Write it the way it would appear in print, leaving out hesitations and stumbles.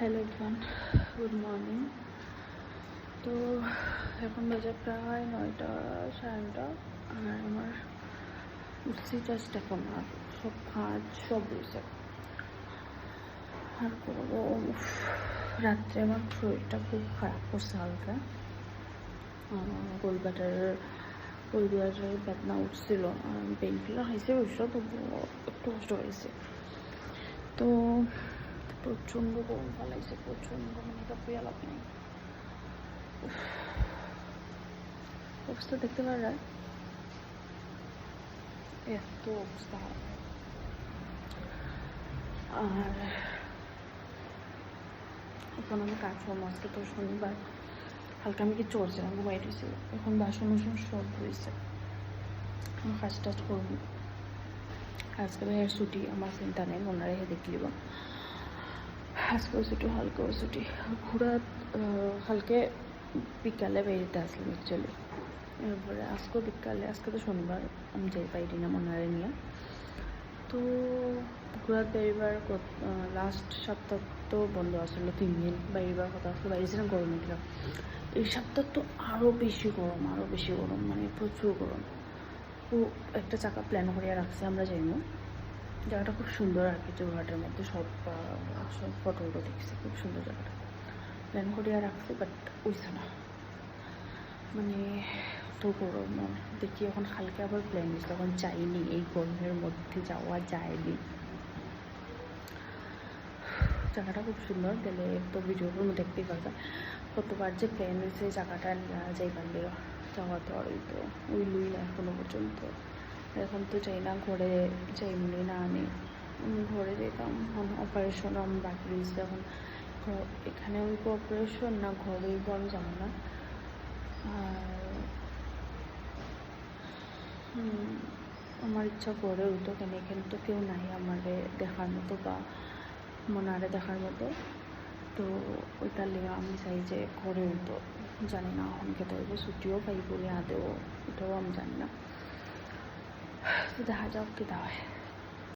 Hello everyone, good morning. তো এখন বাজে প্রায় 9টা 9:30 আর আমার উঠছি জাস্ট এখন। আর সব কাজ সব রয়েছে আর করবো। রাত্রে আমার শরীরটা খুব খারাপ করছে হালকা, পরিবারের বেদনা উঠছিল আর পেইন কিলার হয়েছে অবশ্য, তবুও একটু কষ্ট হয়েছে। তো প্রচণ্ড গরম ফেলাইছে, প্রচণ্ড, মানে এটা পেয়ে লাভ নেই। অবস্থা দেখতে পারা, এত অবস্থা। আর এখন আমি কাজকর্ম, আজকে তো শনিবার, হালকা আমি কিছু করছিলাম, ঘুমাই দিয়েছিল। এখন বাসন বাসন সব হয়েছে, কাজ টাজ করবো। আজকে ভাইয়ের ছুটি, আমার চিন্তা নেই, মনে রেখে দেখলিব। আজকেও ছুটি, হালকাও ছুটি। ঘোরা কালকে বিকালে বেরিতে আসলাম অ্যাকচুয়ালি। এরপরে আজকেও বিকালে, আজকে তো শনিবার, আমি যাই পাইনি না মনারে নিয়ে। তো ঘোরার বেরিবার লাস্ট সপ্তাহ তো বন্ধ আসলো, 3 দিন বেরিবার কথা আসলে বাইরেছিলাম গরমে দিলাম। এই সপ্তাহ তো আরও বেশি গরম, মানে প্রচুর গরম। ও একটা চাকা প্ল্যান করিয়া রাখছে, আমরা যাইনি। জায়গাটা খুব সুন্দর আর কি, যোরহাটের মধ্যে সব ফটো দেখছি, খুব সুন্দর জায়গাটা প্ল্যান করিয়া রাখছে, বাট ওইছে না, মানে তো গরম। দেখি এখন কালকে আবার প্ল্যান দিচ্ছে, তখন যাইনি, এই গরমের মধ্যে যাওয়া যায়নি। জায়গাটা খুব সুন্দর, গেলে তো ভিডিওগুলো দেখতেই পারবে। কতবার যে প্ল্যান হয়েছে জায়গাটা যাই পারলে যাওয়া, তো আর ওই লুই না এখনো পর্যন্ত। এখন তো চাই না, ঘরে যাইমনি না, আনি ঘরে যেতাম। অপারেশন আমার বাকি রয়েছে এখন, এখানে ওই অপারেশন না ঘরে আমি যাবো না। আর আমার ইচ্ছা করে হইতো, কেন এখানে তো কেউ নাই আমারে দেখার মতো বা মনারে দেখার মতো। তো ওইটার লেগে আমি চাই যে করে হইতো। জানি না অনেকে তো ছুটিও পাইব আদেও, এটাও আমি জানি না। তো দেখা যাক কি দেওয়া হয়।